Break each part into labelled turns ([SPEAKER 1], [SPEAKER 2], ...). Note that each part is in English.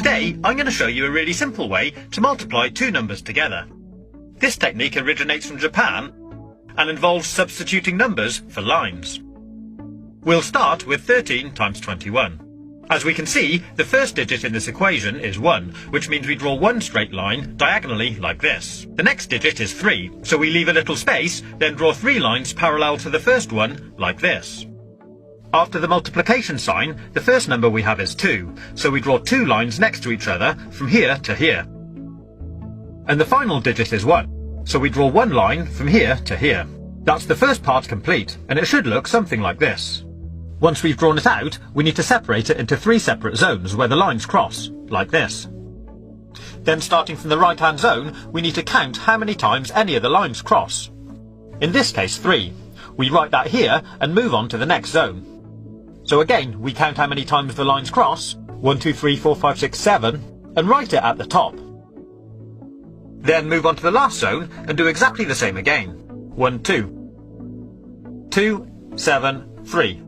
[SPEAKER 1] Today, I'm going to show you a really simple way to multiply two numbers together. This technique originates from Japan and involves substituting numbers for lines. We'll start with 13 times 21. As we can see, the first digit in this equation is 1, which means we draw one straight line diagonally like this. The next digit is 3, so we leave a little space, then draw 3 lines parallel to the first one like this. After the multiplication sign, the first number we have is 2, so we draw 2 lines next to each other from here to here. And the final digit is 1, so we draw 1 line from here to here. That's the first part complete, and it should look something like this. Once we've drawn it out, we need to separate it into 3 separate zones where the lines cross, like this. Then starting from the right-hand zone, we need to count how many times any of the lines cross. In this case, 3. We write that here and move on to the next zone. So again, we count how many times the lines cross, 1, 2, 3, 4, 5, 6, 7, and write it at the top. Then move on to the last zone and do exactly the same again. 1, 2. 2, 7, 3.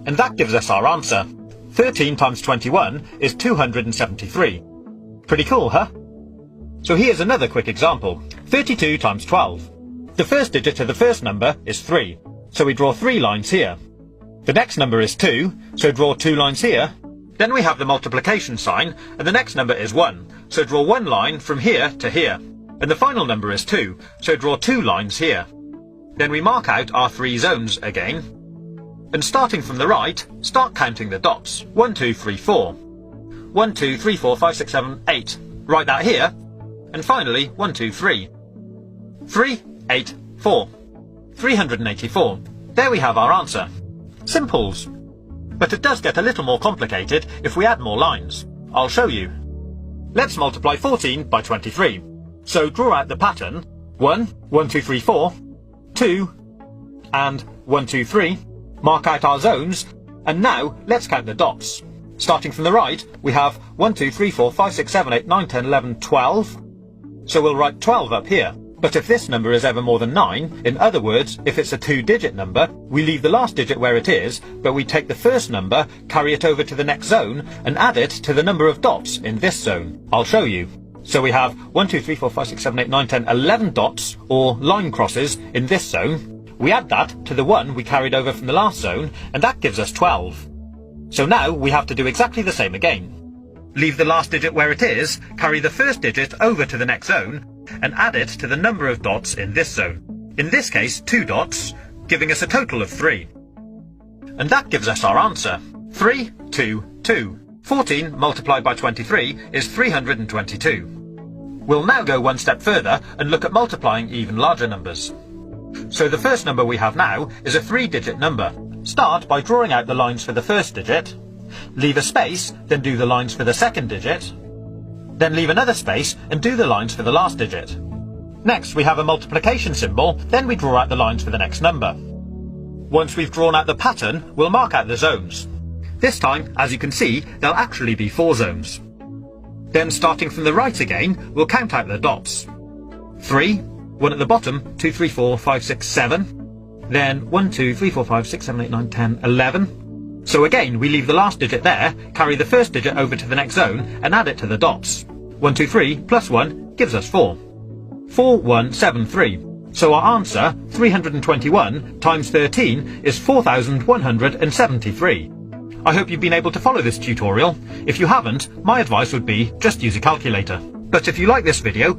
[SPEAKER 1] And that gives us our answer. 13 times 21 is 273. Pretty cool, huh? So here's another quick example. 32 times 12. The first digit of the first number is 3, so we draw 3 lines here. The next number is 2, so draw 2 lines here. Then we have the multiplication sign, and the next number is 1, so draw 1 line from here to here. And the final number is 2, so draw 2 lines here. Then we mark out our 3 zones again. And starting from the right, start counting the dots. 1, 2, 3, 4. 1, 2, 3, 4, 5, 6, 7, 8. Write that here. And finally, 1, 2, 3. 3, 8, 4. 384. There we have our answer. Simples. But it does get a little more complicated if we add more lines. I'll show you. Let's multiply 14 by 23. So draw out the pattern. 1, 1, 2, 3, 4. 2, and 1, 2, 3. Mark out our zones, and now let's count the dots. Starting from the right, we have 1, 2, 3, 4, 5, 6, 7, 8, 9, 10, 11, 12. So we'll write 12 up here. But if this number is ever more than 9, in other words, if it's a 2-digit number, we leave the last digit where it is, but we take the first number, carry it over to the next zone, and add it to the number of dots in this zone. I'll show you. So we have 1, 2, 3, 4, 5, 6, 7, 8, 9, 10, 11 dots, or line crosses, in this zone. We add that to the 1 we carried over from the last zone, and that gives us 12. So now we have to do exactly the same again. Leave the last digit where it is, carry the first digit over to the next zone, and add it to the number of dots in this zone. In this case, 2 dots, giving us a total of 3. And that gives us our answer. 3, 2, 2. 14 multiplied by 23 is 322. We'll now go one step further and look at multiplying even larger numbers. So the first number we have now is a 3-digit number. Start by drawing out the lines for the first digit, leave a space, then do the lines for the second digit, then leave another space and do the lines for the last digit. Next we have a multiplication symbol, then we draw out the lines for the next number. Once we've drawn out the pattern, we'll mark out the zones. This time, as you can see, there'll actually be 4 zones. Then starting from the right again, we'll count out the dots. 3, 1 at the bottom, 2, 3, 4, 5, 6, 7. Then 1, 2, 3, 4, 5, 6, 7, 8, 9, 10, 11. So again, we leave the last digit there, carry the first digit over to the next zone, and add it to the dots. 1, 2, 3 plus 1 gives us 4. 4, 1, 7, 3. So our answer, 321 times 13, is 4,173. I hope you've been able to follow this tutorial. If you haven't, my advice would be just use a calculator. But if you like this video,